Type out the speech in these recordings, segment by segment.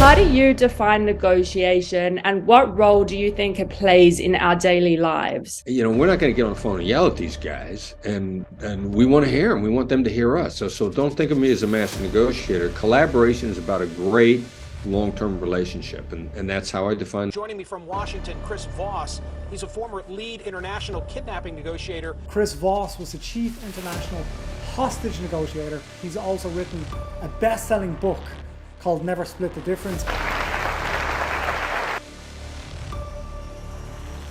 How do you define negotiation, and what role do you think it plays in our daily lives? We're not going to get on the phone and yell at these guys, and we want to hear them. We want them to hear us. So don't think of me as a master negotiator. Collaboration is about a great long-term relationship, and that's how I define. Joining me from Washington, Chris Voss. He's a former lead international kidnapping negotiator. Chris Voss was the chief international hostage negotiator. He's also written a best-selling book called Never Split the Difference.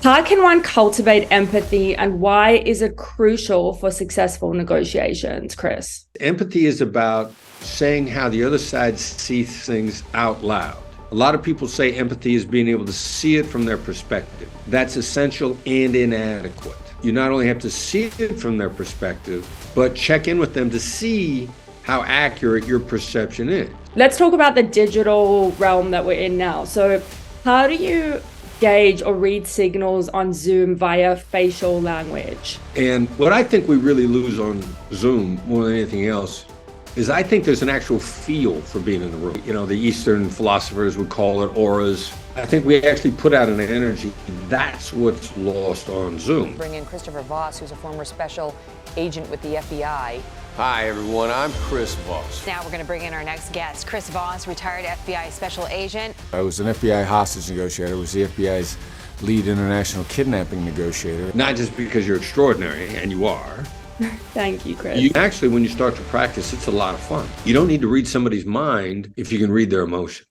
How can one cultivate empathy, and why is it crucial for successful negotiations, Chris? Empathy is about saying how the other side sees things out loud. A lot of people say empathy is being able to see it from their perspective. That's essential and inadequate. You not only have to see it from their perspective, but check in with them to see how accurate your perception is. Let's talk about the digital realm that we're in now. So how do you gauge or read signals on Zoom via facial language? And what I think we really lose on Zoom more than anything else is I think there's an actual feel for being in the room. The Eastern philosophers would call it auras. I think we actually put out an energy. That's what's lost on Zoom. Bring in Christopher Voss, who's a former special agent with the FBI. Hi, everyone. I'm Chris Voss. Now we're going to bring in our next guest, Chris Voss, retired FBI special agent. I was an FBI hostage negotiator. I was the FBI's lead international kidnapping negotiator. Not just because you're extraordinary, and you are. Thank you, Chris. Actually, when you start to practice, it's a lot of fun. You don't need to read somebody's mind if you can read their emotions.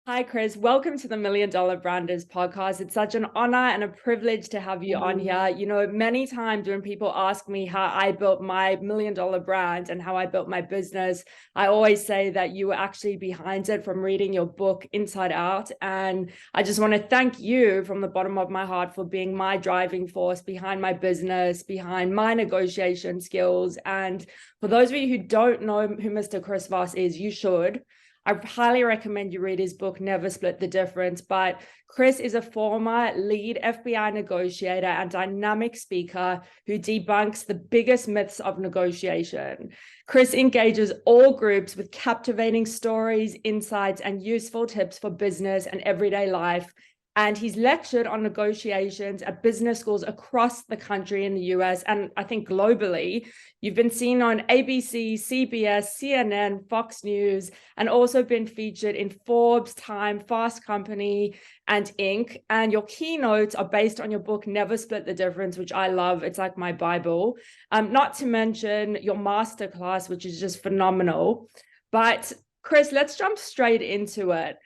Hi, Chris. Welcome to the $1 Million Branders podcast. It's such an honor and a privilege to have you on here. Many times when people ask me how I built my $1 Million brand and how I built my business, I always say that you were actually behind it from reading your book Inside Out. And I just want to thank you from the bottom of my heart for being my driving force behind my business, behind my negotiation skills. And for those of you who don't know who Mr. Chris Voss is, you should. I highly recommend you read his book, Never Split the Difference. But Chris is a former lead FBI negotiator and dynamic speaker who debunks the biggest myths of negotiation. Chris engages all groups with captivating stories, insights, and useful tips for business and everyday life. And he's lectured on negotiations at business schools across the country in the US and I think globally. You've been seen on ABC, CBS, CNN, Fox News, and also been featured in Forbes, Time, Fast Company, and Inc. And your keynotes are based on your book, Never Split the Difference, which I love. It's like my Bible. Not to mention your masterclass, which is just phenomenal. But Chris, let's jump straight into it.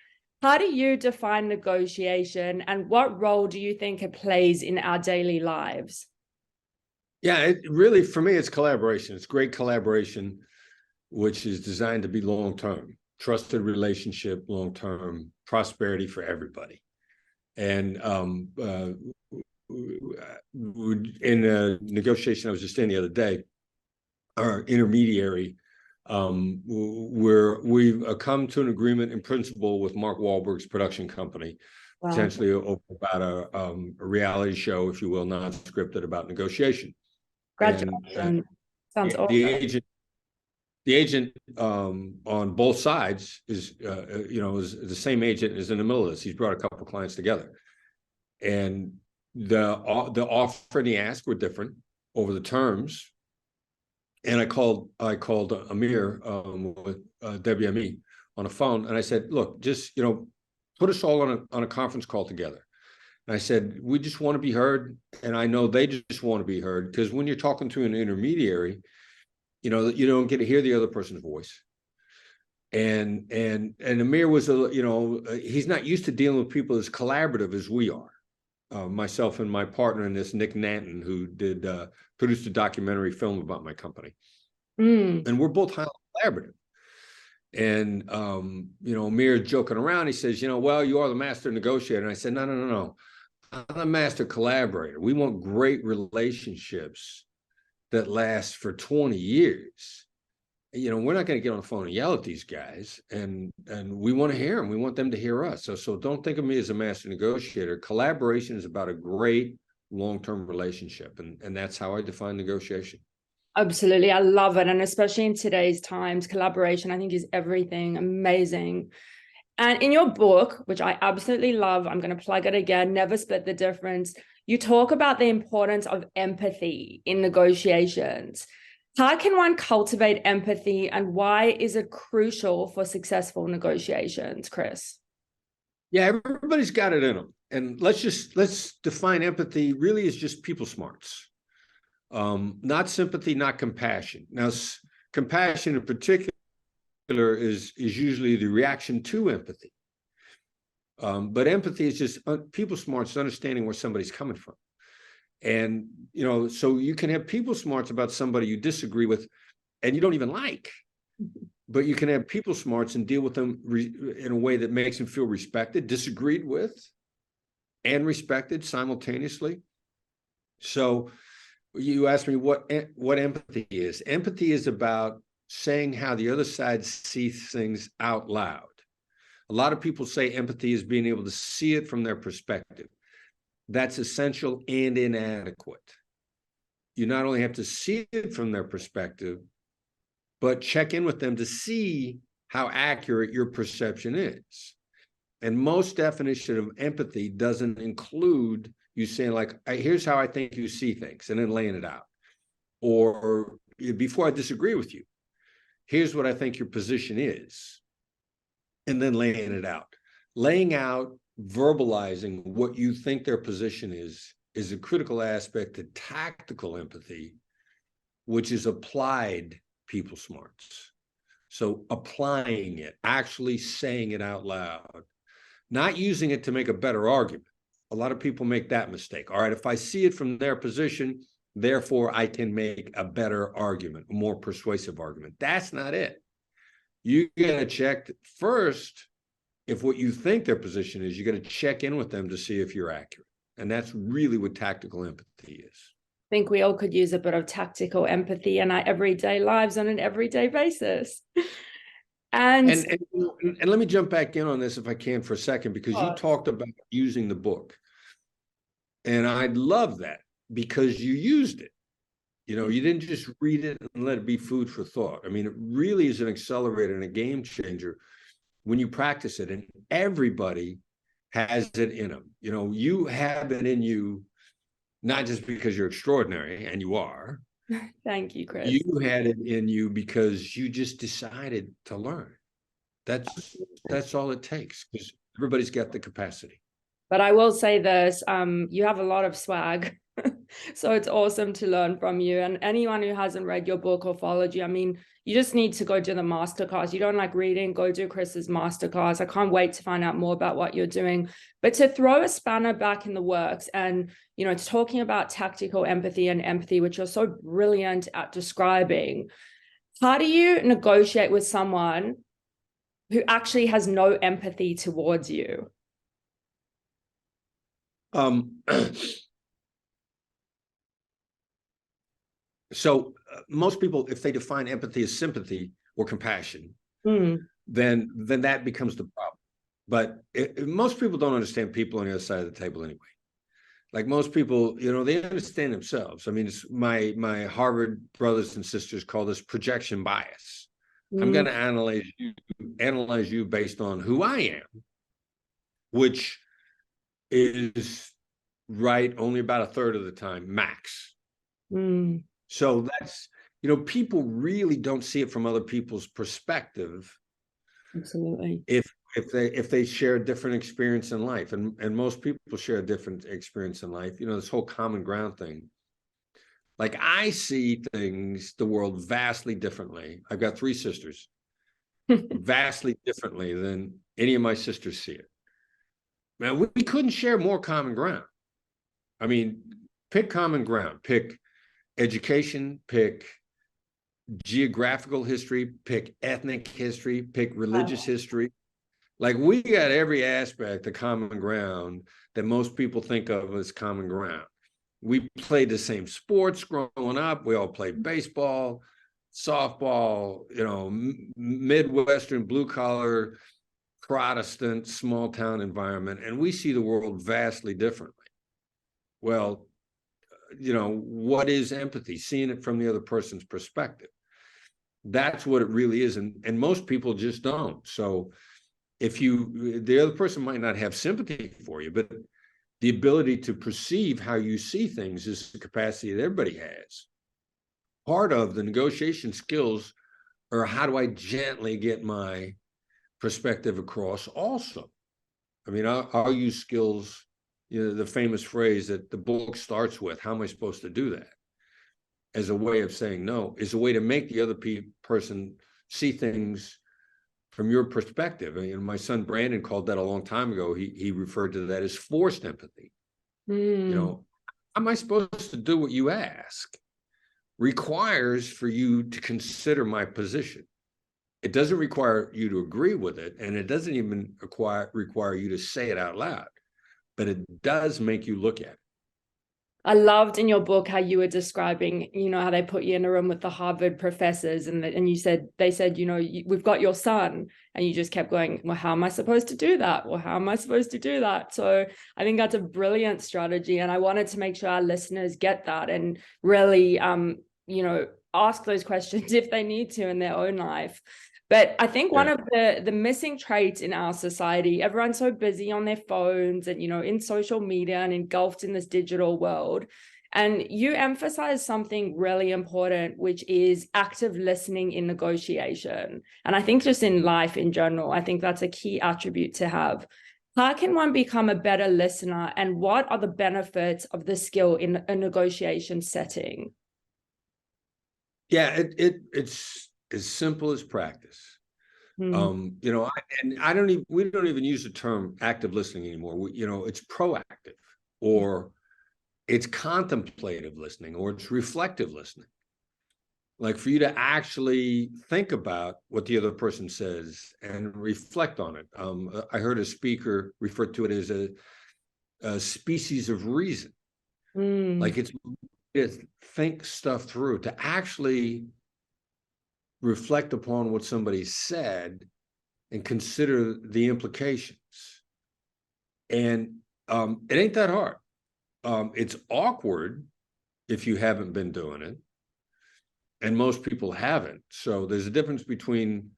How do you define negotiation, and what role do you think it plays in our daily lives? Yeah, it really, for me, it's collaboration. It's great collaboration, which is designed to be long-term, trusted relationship, long-term prosperity for everybody. And in a negotiation I was just in the other day, our intermediary, we've come to an agreement in principle with Mark Wahlberg's production company, Wow. potentially about a reality show, if you will, non-scripted about negotiation. Congratulations. Sounds awesome. The agent on both sides is the same agent is in the middle of this. He's brought a couple of clients together, and the offer and the ask were different over the terms. And I called Amir with WME on the phone, and I said, "Look, just put us all on a conference call together." And I said, "We just want to be heard, and I know they just want to be heard, because when you're talking to an intermediary, you don't get to hear the other person's voice." And Amir was he's not used to dealing with people as collaborative as we are. Myself and my partner in this, Nick Nanton, who produced a documentary film about my company. And we're both highly collaborative. And, Amir joking around, he says, "Well, you are the master negotiator." And I said, No. I'm the master collaborator. We want great relationships that last for 20 years. We're not going to get on the phone and yell at these guys, and we want to hear them. We want them to hear us. So don't think of me as a master negotiator. Collaboration is about a great long-term relationship, and that's how I define negotiation. Absolutely. I love it. And especially in today's times, collaboration, I think, is everything. Amazing. And in your book, which I absolutely love, I'm going to plug it again, Never Split the Difference, you talk about the importance of empathy in negotiations. How can one cultivate empathy, and why is it crucial for successful negotiations, Chris? Yeah, everybody's got it in them. And let's define empathy really as just people smarts. Not sympathy, not compassion. Now, compassion in particular is usually the reaction to empathy. But empathy is just people smarts, understanding where somebody's coming from. And, so you can have people smarts about somebody you disagree with and you don't even like, but you can have people smarts and deal with them in a way that makes them feel respected, disagreed with, and respected simultaneously. So you asked me what empathy is. Empathy is about saying how the other side sees things out loud. A lot of people say empathy is being able to see it from their perspective. That's essential and inadequate. You not only have to see it from their perspective, but check in with them to see how accurate your perception is. And most definition of empathy doesn't include you saying, like, here's how I think you see things, and then laying it out. Or before I disagree with you, here's what I think your position is, and then laying it out. Laying out, verbalizing what you think their position is a critical aspect to tactical empathy, which is applied people smarts. So applying it, actually saying it out loud, not using it to make a better argument. A lot of people make that mistake. All right, if I see it from their position, therefore I can make a better argument, a more persuasive argument. That's not it. You got to check first if what you think their position is. You got to check in with them to see if you're accurate. And that's really what tactical empathy is. I think we all could use a bit of tactical empathy in our everyday lives on an everyday basis. And let me jump back in on this if I can for a second, because you talked about using the book. And I love that because you used it. You didn't just read it and let it be food for thought. I mean, it really is an accelerator and a game changer when you practice it. And everybody has it in them. You have it in you, not just because you're extraordinary, and you are. Thank you, Chris. You had it in you because you just decided to learn. That's all it takes, because everybody's got the capacity. But I will say this, you have a lot of swag. So it's awesome to learn from you. And anyone who hasn't read your book or followed you, I mean, you just need to go do the masterclass. You don't like reading, go do Chris's masterclass. I can't wait to find out more about what you're doing. But to throw a spanner back in the works and, talking about tactical empathy and empathy, which you're so brilliant at describing, how do you negotiate with someone who actually has no empathy towards you? So most people, if they define empathy as sympathy or compassion, then that becomes the problem. But most people don't understand people on the other side of the table anyway. Like most people, they understand themselves. I mean, it's my Harvard brothers and sisters call this projection bias. I'm going to analyze you based on who I am, which is right only about a third of the time, max. So that's, people really don't see it from other people's perspective. Absolutely. If they share a different experience in life, and most people share a different experience in life, this whole common ground thing. Like, I see the world vastly differently. I've got 3 sisters, vastly differently than any of my sisters see it. Man, we couldn't share more common ground. I mean, pick common ground, pick education, pick geographical history, pick ethnic history, pick religious history. Like, we got every aspect of common ground that most people think of as common ground. We played the same sports growing up. We all played baseball, softball, Midwestern, blue collar, Protestant, small town environment. And we see the world vastly differently. Well, what is empathy? Seeing it from the other person's perspective. That's what it really is. And most people just don't. So if the other person might not have sympathy for you, but the ability to perceive how you see things is the capacity that everybody has. Part of the negotiation skills are how do I gently get my perspective across also. I mean, I'll use skills, the famous phrase that the book starts with, how am I supposed to do that? As a way of saying no, is a way to make the other person see things from your perspective. I mean, my son Brandon called that a long time ago. He referred to that as forced empathy. How am I supposed to do what you ask? Requires for you to consider my position. It doesn't require you to agree with it, and it doesn't even require you to say it out loud, but it does make you look at it. I loved in your book how you were describing, how they put you in a room with the Harvard professors and they said, we've got your son, and you just kept going, well, how am I supposed to do that? Well, how am I supposed to do that? So I think that's a brilliant strategy. And I wanted to make sure our listeners get that and really, ask those questions if they need to in their own life. But I think one of the missing traits in our society, everyone's so busy on their phones and, in social media and engulfed in this digital world. And you emphasize something really important, which is active listening in negotiation. And I think just in life in general, I think that's a key attribute to have. How can one become a better listener, and what are the benefits of the skill in a negotiation setting? Yeah, it's as simple as practice. We don't even use the term active listening anymore. It's proactive, or it's contemplative listening, or it's reflective listening. Like for you to actually think about what the other person says and reflect on it. I heard a speaker refer to it as a species of reason. Like it's think stuff through, to actually reflect upon what somebody said and consider the implications. And it ain't that hard. It's awkward if you haven't been doing it, and most people haven't. So there's a difference between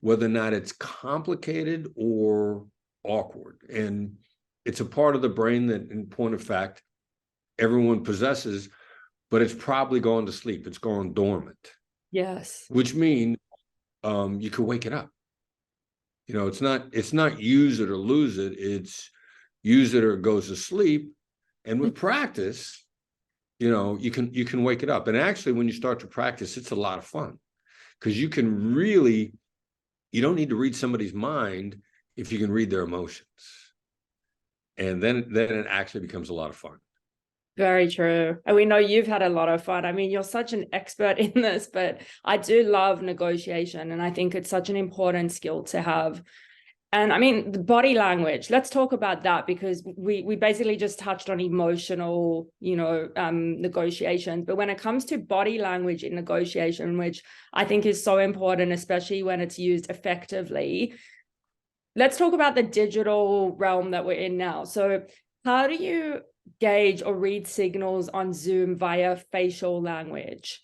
whether or not it's complicated or awkward. And it's a part of the brain that, in point of fact, everyone possesses, but it's probably gone to sleep. It's gone dormant. Yes. Which means you can wake it up. It's not use it or lose it. It's use it or it goes to sleep. And with practice, you can wake it up. And actually, when you start to practice, it's a lot of fun, because you don't need to read somebody's mind if you can read their emotions. And then it actually becomes a lot of fun. Very true. And we know you've had a lot of fun. I mean, you're such an expert in this, but I do love negotiation. And I think it's such an important skill to have. And I mean, the body language, let's talk about that, because we basically just touched on emotional, negotiations. But when it comes to body language in negotiation, which I think is so important, especially when it's used effectively, let's talk about the digital realm that we're in now. So how do you gauge or read signals on Zoom via facial language,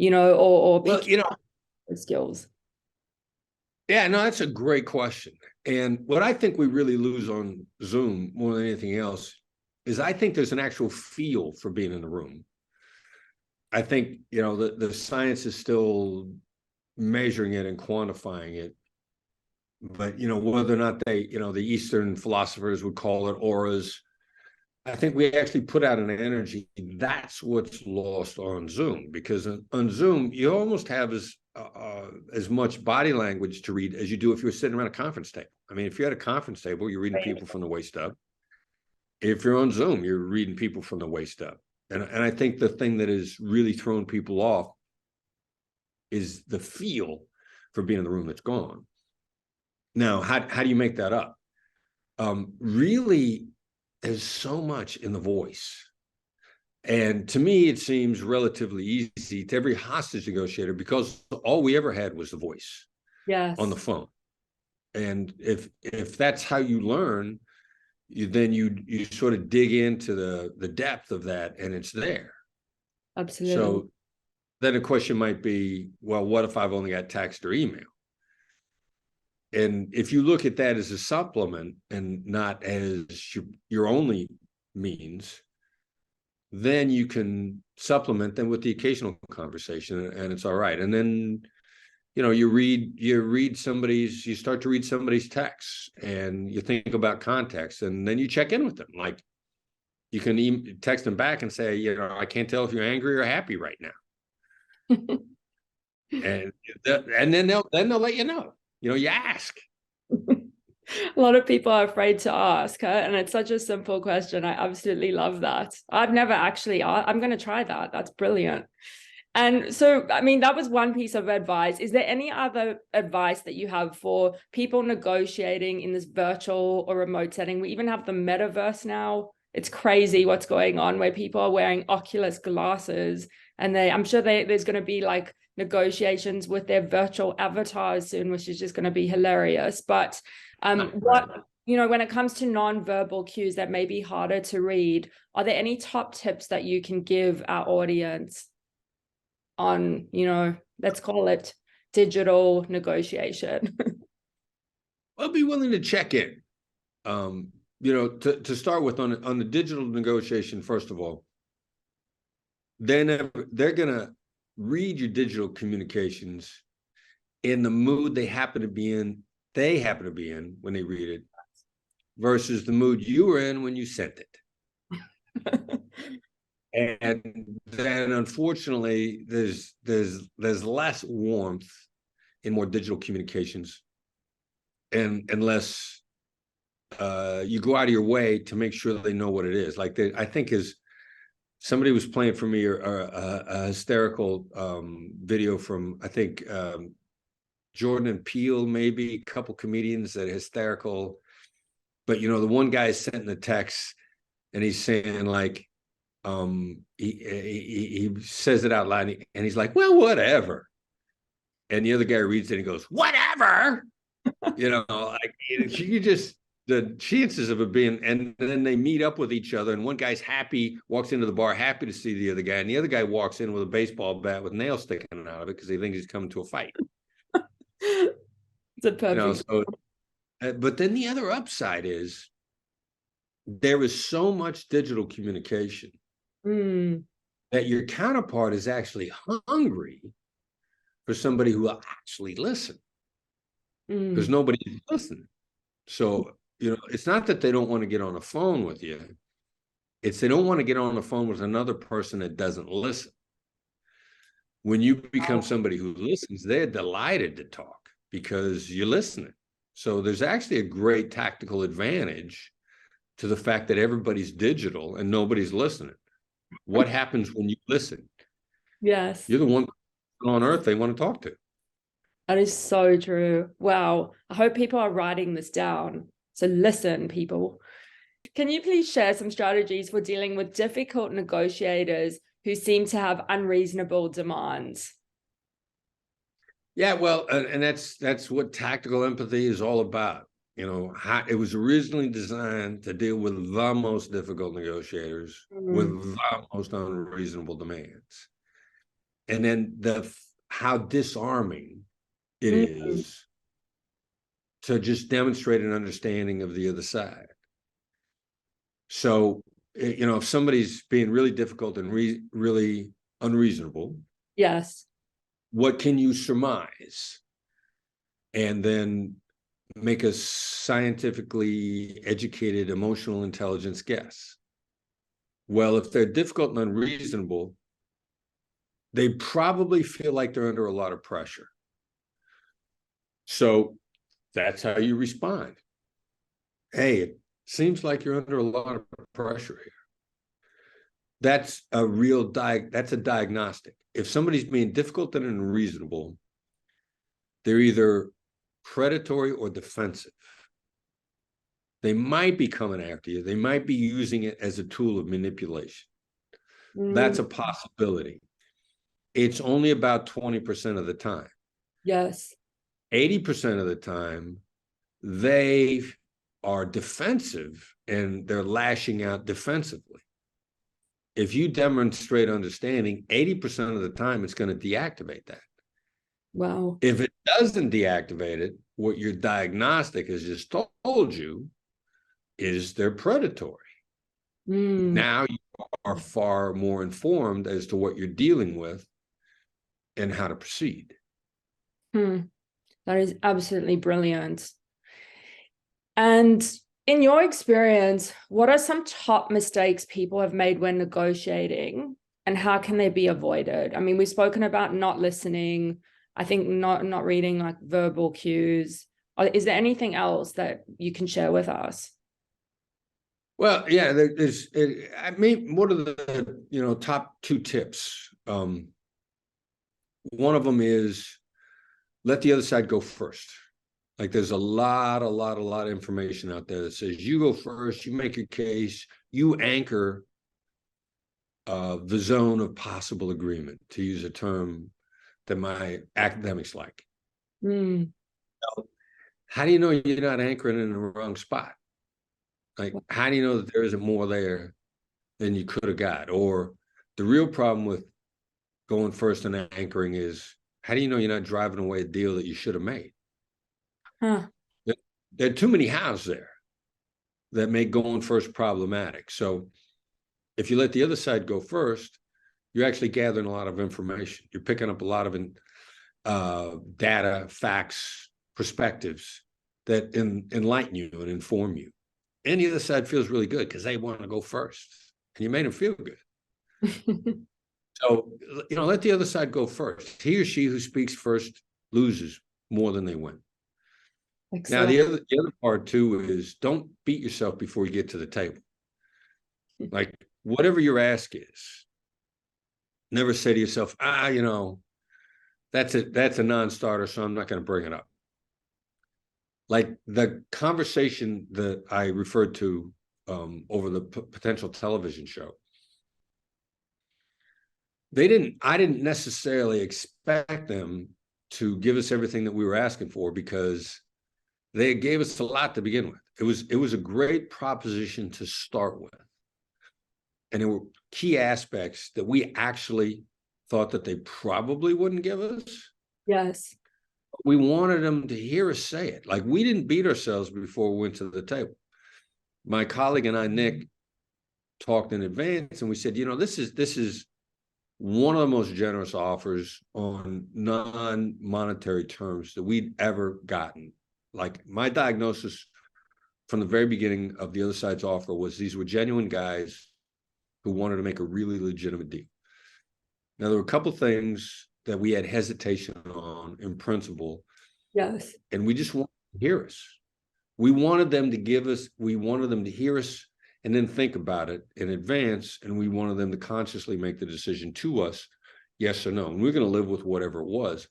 or skills? Yeah, no, that's a great question. And what I think we really lose on Zoom more than anything else is I think there's an actual feel for being in the room. I think, the science is still measuring it and quantifying it. But, whether or not they, the Eastern philosophers would call it auras, I think we actually put out an energy. That's what's lost on Zoom, because on Zoom, you almost have as much body language to read as you do if you're sitting around a conference table. I mean, if you're at a conference table, you're reading people from the waist up. If you're on Zoom, you're reading people from the waist up. And I think the thing that has really thrown people off is the feel for being in the room that's gone. Now, how do you make that up? Really, there's so much in the voice. And to me, it seems relatively easy to every hostage negotiator, because all we ever had was the voice on the phone. And if that's how you learn, you sort of dig into the depth of that, and it's there. Absolutely. So then a question might be, well, what if I've only got text or email? And if you look at that as a supplement and not as your only means, then you can supplement them with the occasional conversation, and it's all right. And then, you know, you start to read somebody's texts, and you think about context, and then you check in with them. Like, you can text them back and say, you know, I can't tell if you're angry or happy right now. and then they'll let you know. You know, you ask. A lot of people are afraid to ask, huh? And it's such a simple question. I absolutely love that. I've never actually asked. I'm going to try that. That's brilliant. And so, I mean, that was one piece of advice. Is there any other advice that you have for people negotiating in this virtual or remote setting? We even have the metaverse now. It's crazy what's going on, where people are wearing Oculus glasses, and I'm sure there's going to be like negotiations with their virtual avatars soon, which is just going to be hilarious. But what, you know, when it comes to non-verbal cues that may be harder to read, are there any top tips that you can give our audience on, you know, let's call it digital negotiation? I'll be willing to check in. You know, to start with, on the digital negotiation, first of all, they're gonna read your digital communications in the mood they happen to be in when they read it, versus the mood you were in when you sent it. And then, unfortunately, there's less warmth in more digital communications, and unless you go out of your way to make sure they know what it is. Like, I think somebody was playing for me a hysterical video from, I think, Jordan and Peele, maybe a couple comedians that are hysterical. But, you know, the one guy is sending the text, and he's saying, like, he says it out loud, and he's like, well, whatever. And the other guy reads it and goes, whatever. You know, like, you just, the chances of it being, and then they meet up with each other, and one guy's happy, walks into the bar happy to see the other guy, and the other guy walks in with a baseball bat with nails sticking out of it because he thinks he's coming to a fight. It's a perfect. You know, so, but then the other upside is there is so much digital communication that your counterpart is actually hungry for somebody who will actually listen, because nobody's listening. So, you know, it's not that they don't want to get on the phone with you. It's they don't want to get on the phone with another person that doesn't listen. When you become somebody who listens, they're delighted to talk because you're listening. So there's actually a great tactical advantage to the fact that everybody's digital and nobody's listening. What happens when you listen? Yes. You're the one on earth they want to talk to. That is so true. Wow. I hope people are writing this down. So listen, people. Can you please share some strategies for dealing with difficult negotiators who seem to have unreasonable demands? Yeah, well, and that's what tactical empathy is all about. You know, it was originally designed to deal with the most difficult negotiators with the most unreasonable demands. And then how disarming it is to just demonstrate an understanding of the other side. So, you know, if somebody's being really difficult and really unreasonable, yes, what can you surmise? And then make a scientifically educated emotional intelligence guess. Well, if they're difficult and unreasonable, they probably feel like they're under a lot of pressure. So that's how you respond. Hey, it seems like you're under a lot of pressure here. That's a diagnostic. If somebody's being difficult and unreasonable, they're either predatory or defensive. They might be coming after you. They might be using it as a tool of manipulation. That's a possibility. It's only about 20% of the time. Yes. 80% of the time, they are defensive and they're lashing out defensively. If you demonstrate understanding, 80% of the time, it's going to deactivate that. Wow. If it doesn't deactivate it, what your diagnostic has just told you is they're predatory. Now you are far more informed as to what you're dealing with and how to proceed. That is absolutely brilliant. And in your experience, what are some top mistakes people have made when negotiating, and how can they be avoided? I mean, we've spoken about not listening, I think not reading like verbal cues. Is there anything else that you can share with us? Well, yeah, there's, I mean, what are the, top 2 tips? One of them is let the other side go first. Like there's a lot of information out there that says you go first, you make your case, you anchor the zone of possible agreement, to use a term that my academics like. How do you know you're not anchoring in the wrong spot? Like, how do you know that there isn't more there than you could have got? Or the real problem with going first and anchoring is, how do you know you're not driving away a deal that you should have made? There are too many hows there that make going first problematic. So if you let the other side go first, you're actually gathering a lot of information. You're picking up a lot of data, facts, perspectives that enlighten you and inform you. And the other side feels really good because they want to go first, and you made them feel good. So, let the other side go first. He or she who speaks first loses more than they win. Excellent. Now, the other part too is don't beat yourself before you get to the table. Like whatever your ask is, never say to yourself, that's a non-starter, so I'm not going to bring it up. Like the conversation that I referred to over the potential television show. I didn't necessarily expect them to give us everything that we were asking for, because they gave us a lot to begin with. It was a great proposition to start with. And there were key aspects that we actually thought that they probably wouldn't give us. Yes. We wanted them to hear us say it. Like, we didn't beat ourselves before we went to the table. My colleague and I, Nick, talked in advance, and we said, this is one of the most generous offers on non-monetary terms that we'd ever gotten. Like, my diagnosis from the very beginning of the other side's offer was these were genuine guys who wanted to make a really legitimate deal. Now, there were a couple of things that we had hesitation on in principle. Yes. And we just wanted to hear us. We wanted them to hear us and then think about it in advance. And we wanted them to consciously make the decision to us, yes or no. And we're going to live with whatever it was.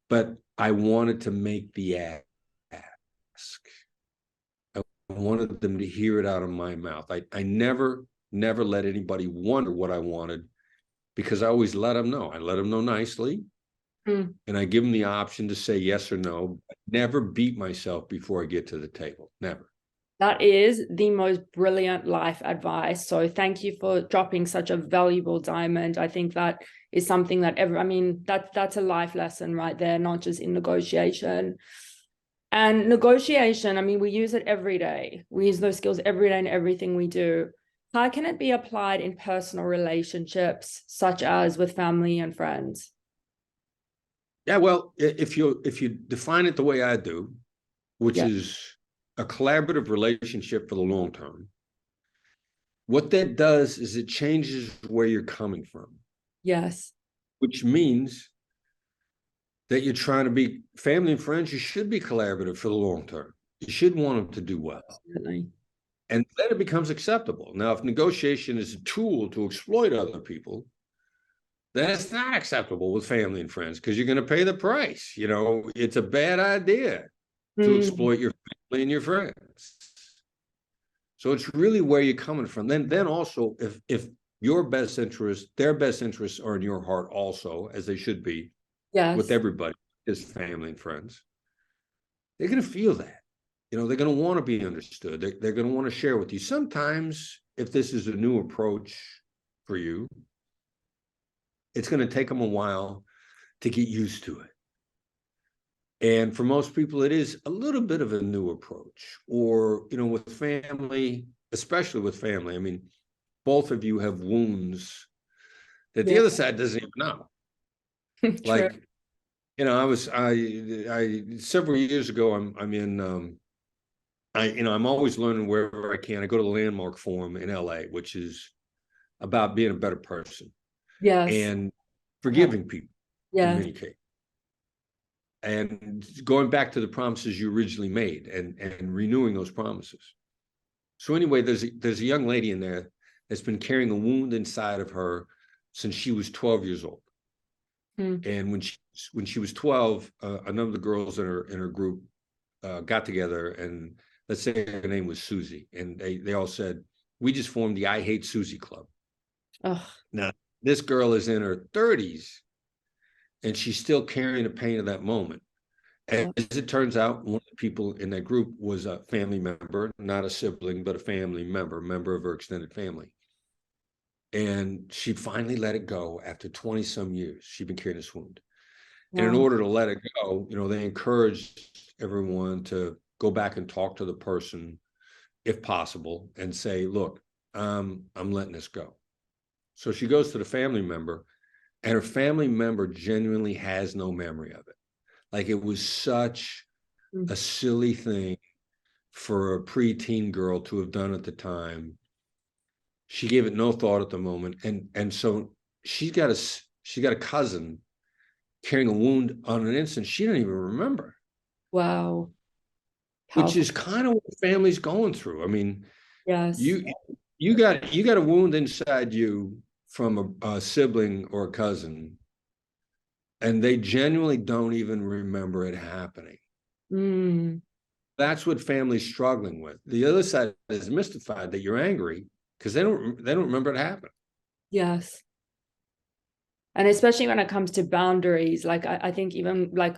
But I wanted to make the ask. I wanted them to hear it out of my mouth. I never let anybody wonder what I wanted, because I always let them know. I let them know nicely, and I give them the option to say yes or no. I never beat myself before I get to the table. Never. That is the most brilliant life advice. So thank you for dropping such a valuable diamond. I think that is something that that's a life lesson right there, not just in negotiation. And negotiation, we use it every day. We use those skills every day in everything we do. How can it be applied in personal relationships, such as with family and friends? Yeah, well, if you define it the way I do, which is a collaborative relationship for the long term, what that does is it changes where you're coming from. Yes. Which means that you're trying to be family and friends. You should be collaborative for the long term. You should want them to do well. Absolutely. And then it becomes acceptable. Now, if negotiation is a tool to exploit other people, then it's not acceptable with family and friends, because you're going to pay the price. It's a bad idea to exploit your family and your friends. So it's really where you're coming from. Then also, if your best interests, their best interests are in your heart also, as they should be, with everybody, his family and friends, they're going to feel that. they're going to want to be understood. They're going to want to share with you. Sometimes, if this is a new approach for you, it's going to take them a while to get used to it. And for most people, it is a little bit of a new approach. Or, with family, especially with family, I mean, both of you have wounds that the other side doesn't even know. Like, I several years ago, I'm always learning wherever I can. I go to the Landmark Forum in LA, which is about being a better person. Yes. And forgiving people in many cases. And going back to the promises you originally made and renewing those promises. So anyway, there's a young lady in there that's been carrying a wound inside of her since she was 12 years old. And when she was 12, a number of the girls in her group got together, and let's say her name was Susie, and they all said, "We just formed the I Hate Susie Club." Oh. Now, this girl is in her 30s, and she's still carrying the pain of that moment. And as it turns out, one of the people in that group was a family member, not a sibling, but a family member of her extended family. And she finally let it go after 20 some years. She'd been carrying this wound. And in order to let it go, they encouraged everyone to go back and talk to the person, if possible, and say, "Look, I'm letting this go." So she goes to the family member, and her family member genuinely has no memory of it. Like, it was such a silly thing for a preteen girl to have done at the time. She gave it no thought at the moment. And so she's got a cousin carrying a wound on an instant she didn't even remember. Wow. Which is kind of what family's going through. I mean, yes, you got a wound inside you from a sibling or a cousin, and they genuinely don't even remember it happening. That's what family's struggling with. The other side is mystified that you're angry because they don't remember it happening. Yes. And especially when it comes to boundaries, like I think even like,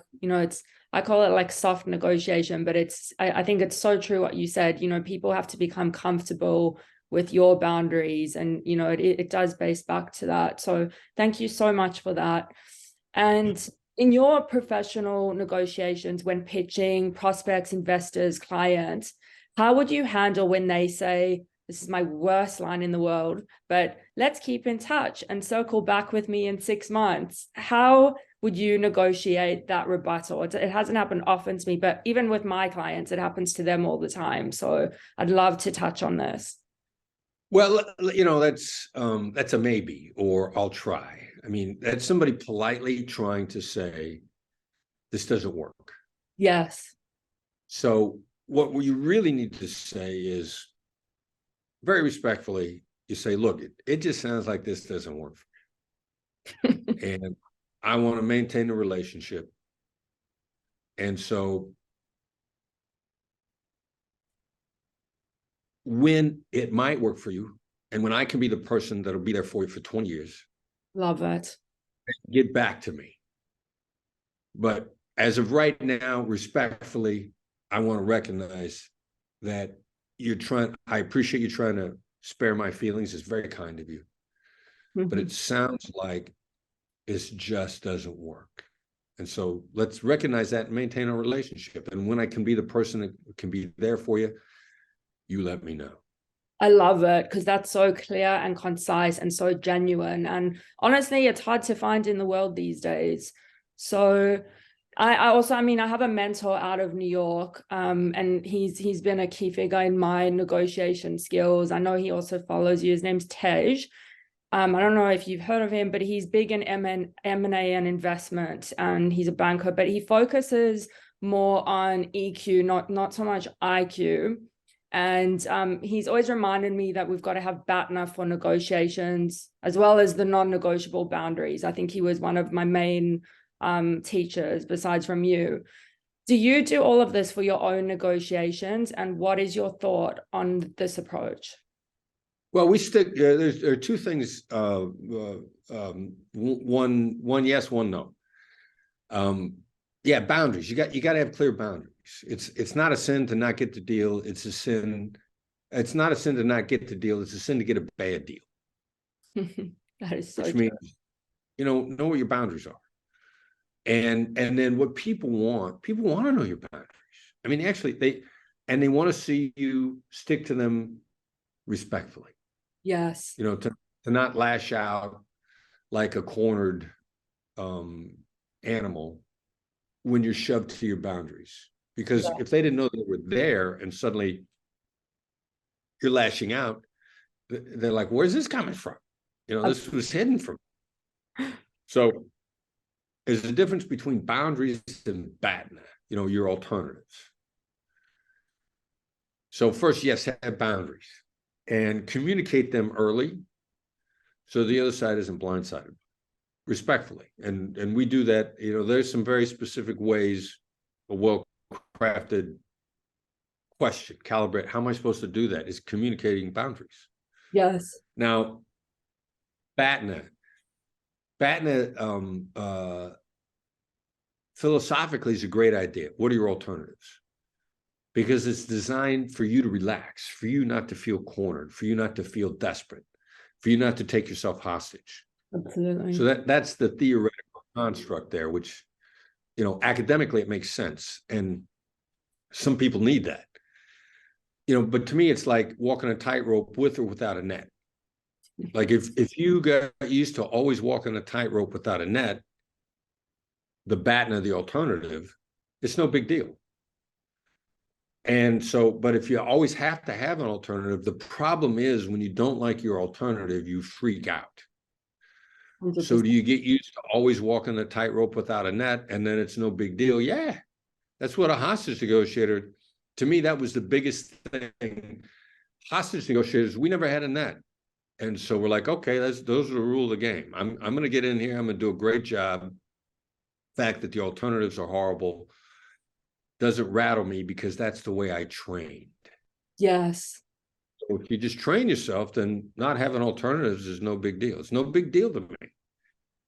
I call it like soft negotiation, but I think it's so true what you said. People have to become comfortable with your boundaries, and it does base back to that. So thank you so much for that. And in your professional negotiations, when pitching prospects, investors, clients, how would you handle when they say, "This is my worst line in the world, but let's keep in touch and circle back with me in 6 months"? How would you negotiate that rebuttal? It hasn't happened often to me, but even with my clients, it happens to them all the time. So I'd love to touch on this. Well, that's a maybe, or I'll try. I mean, that's somebody politely trying to say, this doesn't work. Yes. So what you really need to say is, very respectfully, you say, "Look, it just sounds like this doesn't work for me. And I want to maintain the relationship. And so when it might work for you, and when I can be the person that'll be there for you for 20 years, Love it. get back to me. But as of right now, respectfully, I want to recognize that I appreciate you trying to spare my feelings. It's very kind of you. But it sounds like this just doesn't work. And so let's recognize that and maintain a relationship. And when I can be the person that can be there for you, you let me know." I love it, because that's so clear and concise and so genuine. And honestly, it's hard to find in the world these days. So I also, I have a mentor out of New York, and he's been a key figure in my negotiation skills. I know he also follows you. His name's Tej. I don't know if you've heard of him, but he's big in M&A and investment, and he's a banker, but he focuses more on EQ, not so much IQ. And he's always reminded me that we've got to have BATNA for negotiations, as well as the non-negotiable boundaries. I think he was one of my main teachers, besides from you. Do you do all of this for your own negotiations? And what is your thought on this approach? Well, we stick. There are two things. One yes, one no. Yeah, boundaries. You got to have clear boundaries. It's not a sin to not get the deal. It's a sin. It's not a sin to not get the deal. It's a sin to get a bad deal. That is so Which true. means, know what your boundaries are. And then what people want to know your boundaries. I mean, actually, they want to see you stick to them respectfully. Yes. To not lash out like a cornered animal when you're shoved to your boundaries. Because if they didn't know they were there and suddenly you're lashing out, they're like, where's this coming from? This was hidden from. So there's a difference between boundaries and BATNA, your alternatives. So first, yes, have boundaries and communicate them early so the other side isn't blindsided, respectfully. And we do that. There's some very specific ways, a well-crafted question, calibrate. How am I supposed to do that? Is communicating boundaries. Yes. Now, BATNA, philosophically is a great idea. What are your alternatives? Because it's designed for you to relax, for you not to feel cornered, for you not to feel desperate, for you not to take yourself hostage. Absolutely. So that's the theoretical construct there, which, academically it makes sense. And some people need that. But to me, it's like walking a tightrope with or without a net. Like if you got used to always walking a tightrope without a net, the BATNA, the alternative, it's no big deal. And so, but if you always have to have an alternative, the problem is when you don't like your alternative, you freak out. 100%. So do you get used to always walking a tightrope without a net, and then it's no big deal? Yeah, that's what a hostage negotiator, to me, that was the biggest thing. Hostage negotiators, we never had a net. And so we're like, okay, those are the rule of the game. I'm going to get in here. I'm going to do a great job. The fact that the alternatives are horrible doesn't rattle me because that's the way I trained. Yes. So if you just train yourself, then not having alternatives is no big deal. It's no big deal to me.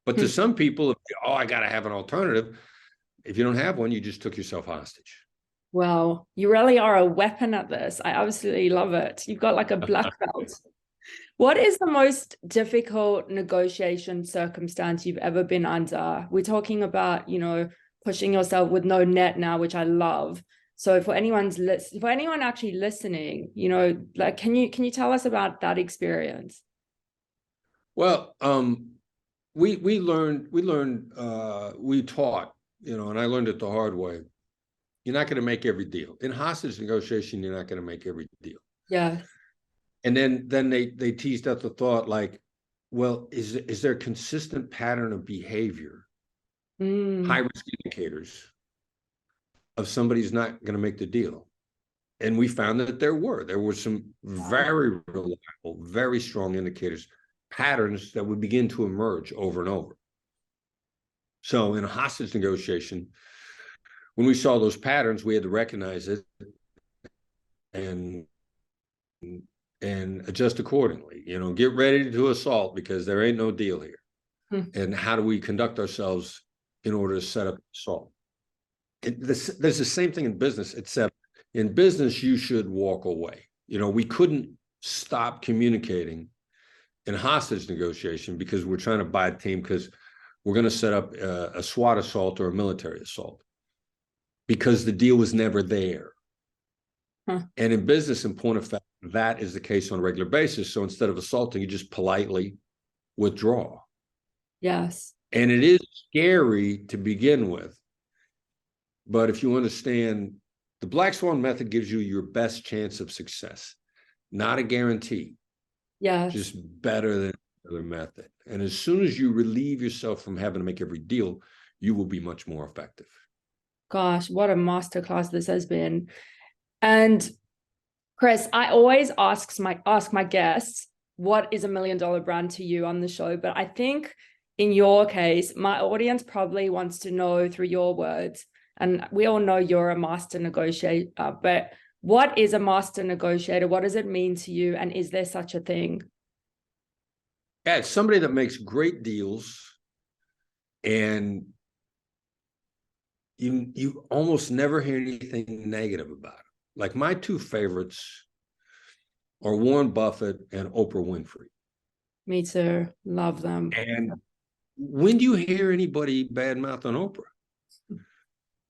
But to some people, I got to have an alternative. If you don't have one, you just took yourself hostage. Well, you really are a weapon at this. I absolutely love it. You've got like a black belt. What is the most difficult negotiation circumstance you've ever been under? We're talking about, pushing yourself with no net now, which I love. So for anyone actually listening, like, can you tell us about that experience? Well, we taught, and I learned it the hard way. You're not going to make every deal. In hostage negotiation, you're not going to make every deal. Yeah. And then they teased out the thought like, well, is there a consistent pattern of behavior, high risk indicators of somebody's not going to make the deal? And we found that there were some very reliable, very strong indicators, patterns that would begin to emerge over and over. So in a hostage negotiation, when we saw those patterns, we had to recognize it and adjust accordingly. Get ready to assault because there ain't no deal here. And how do we conduct ourselves in order to set up assault? There's the same thing in business, except in business, you should walk away. We couldn't stop communicating in hostage negotiation because we're trying to buy a team because we're going to set up a SWAT assault or a military assault because the deal was never there. And in business, in point of fact, that is the case on a regular basis. So instead of assaulting, you just politely withdraw. Yes. And it is scary to begin with. But if you understand, the Black Swan method gives you your best chance of success, not a guarantee. Yeah. Just better than other method. And as soon as you relieve yourself from having to make every deal, you will be much more effective. Gosh, what a masterclass this has been. And Chris, I always ask my guests, what is $1 million brand to you on the show? But I think in your case, my audience probably wants to know through your words, and we all know you're a master negotiator, but what is a master negotiator? What does it mean to you? And is there such a thing? Yeah, it's somebody that makes great deals and you almost never hear anything negative about it. Like my two favorites are Warren Buffett and Oprah Winfrey. Me too. Love them. And when do you hear anybody badmouth on Oprah?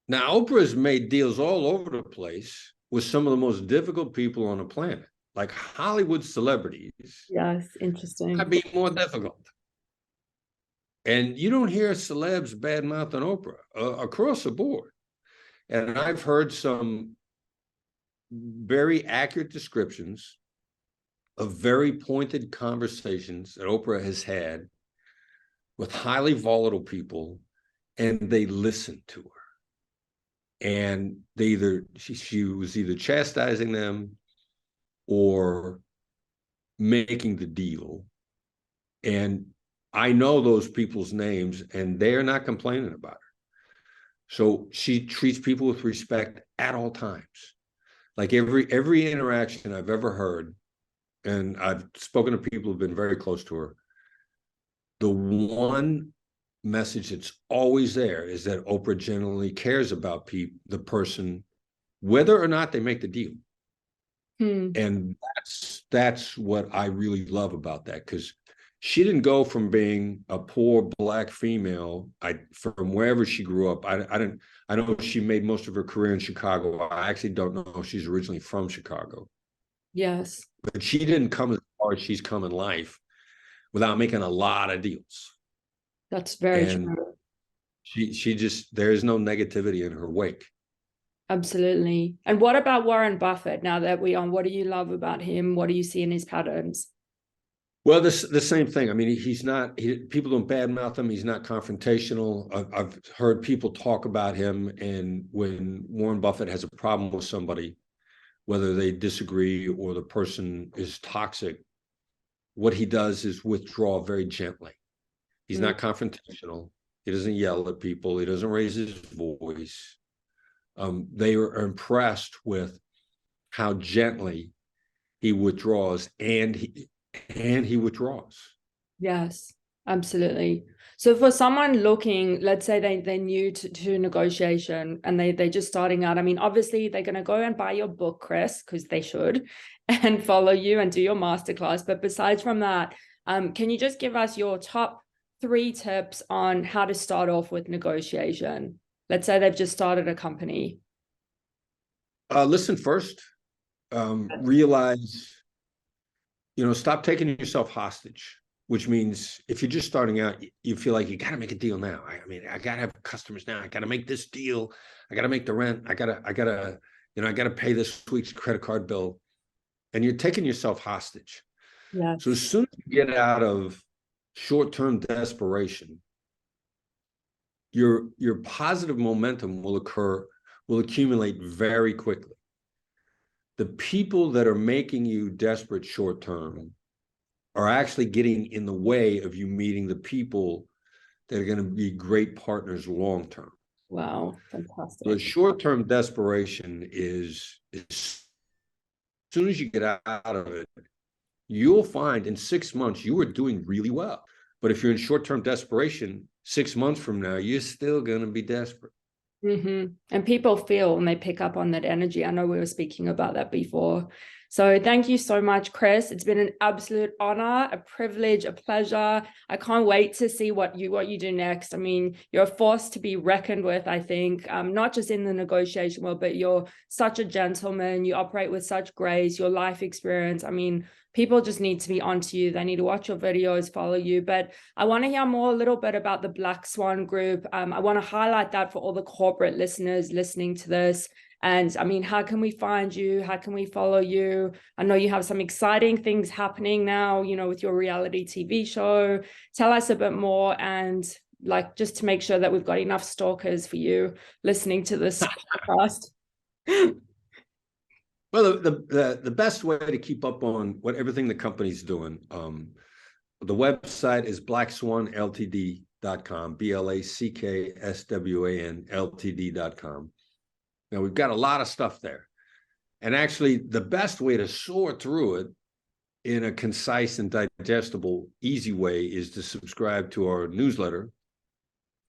Now, Oprah has made deals all over the place with some of the most difficult people on the planet, like Hollywood celebrities. Yes, interesting. That'd be more difficult. And you don't hear celebs badmouth on Oprah across the board. And I've heard some very accurate descriptions of very pointed conversations that Oprah has had with highly volatile people, and they listened to her. And she was either chastising them or making the deal. And I know those people's names, and they're not complaining about her. So she treats people with respect at all times. Like every interaction I've ever heard, and I've spoken to people who've been very close to her, the one message that's always there is that Oprah genuinely cares about the person, whether or not they make the deal. And that's what I really love about that, because she didn't go from being a poor Black female, from wherever she grew up. I know she made most of her career in Chicago. I actually don't know if she's originally from Chicago. Yes. But she didn't come as far as she's come in life without making a lot of deals. That's very true. She just, there is no negativity in her wake. Absolutely. And what about Warren Buffett? Now that we're on, what do you love about him? What do you see in his patterns? Well, the same thing. I mean, people don't badmouth him. He's not confrontational. I've heard people talk about him, and when Warren Buffett has a problem with somebody, whether they disagree or the person is toxic, what he does is withdraw very gently. He's not confrontational. He doesn't yell at people. He doesn't raise his voice. They are impressed with how gently he withdraws, and he withdraws. Yes, absolutely. So for someone looking, let's say they're new to negotiation and they're just starting out, I mean, obviously they're going to go and buy your book, Chris, because they should, and follow you and do your masterclass. But besides from that, can you just give us your top 3 tips on how to start off with negotiation? Let's say they've just started a company. Listen first. Realize, stop taking yourself hostage, which means if you're just starting out, you feel like you got to make a deal now. I mean, I got to have customers now. I got to make this deal. I got to make the rent. I got to pay this week's credit card bill. And you're taking yourself hostage. Yeah. So as soon as you get out of short-term desperation, your positive momentum will accumulate very quickly. The people that are making you desperate short-term are actually getting in the way of you meeting the people that are going to be great partners long-term. Wow, fantastic. The short-term desperation is as soon as you get out of it, you'll find in 6 months you are doing really well. But if you're in short-term desperation, 6 months from now, you're still going to be desperate. And people feel and they pick up on that energy. I know we were speaking about that before. So thank you so much, Chris. It's been an absolute honor, a privilege, a pleasure. I can't wait to see what you do next. I mean, you're a force to be reckoned with, I think, not just in the negotiation world, but you're such a gentleman. You operate with such grace, your life experience. I mean, people just need to be onto you. They need to watch your videos, follow you. But I want to hear more a little bit about the Black Swan group. I want to highlight that for all the corporate listeners listening to this. And I mean, how can we find you? How can we follow you? I know you have some exciting things happening now, with your reality TV show. Tell us a bit more, and just to make sure that we've got enough stalkers for you listening to this podcast. Well, the best way to keep up on everything the company's doing, the website is blackswanltd.com, BLACKSWANLTD.com. Now, we've got a lot of stuff there. And actually, the best way to sort through it in a concise and digestible, easy way is to subscribe to our newsletter,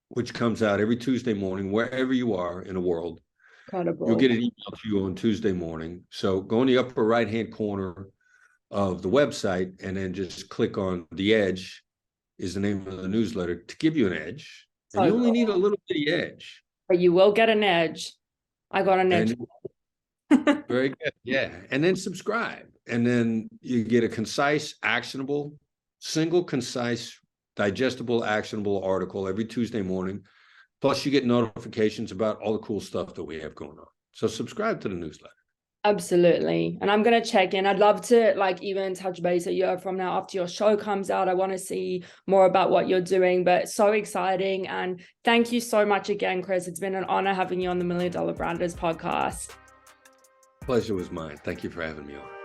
which comes out every Tuesday morning, wherever you are in the world. Incredible. You'll get an email to you on Tuesday morning. So go in the upper right-hand corner of the website and then just click on The Edge is the name of the newsletter to give you an edge. And you only need a little bitty edge. But you will get an edge. I got an edge. Very good. Yeah. And then subscribe. And then you get a concise, actionable, single, concise, digestible, actionable article every Tuesday morning. Plus, you get notifications about all the cool stuff that we have going on. So subscribe to the newsletter. Absolutely. And I'm going to check in. I'd love to like even touch base a year from now after your show comes out. I want to see more about what you're doing, but so exciting. And thank you so much again, Chris. It's been an honor having you on the $1 Million Branders podcast. Pleasure was mine. Thank you for having me on.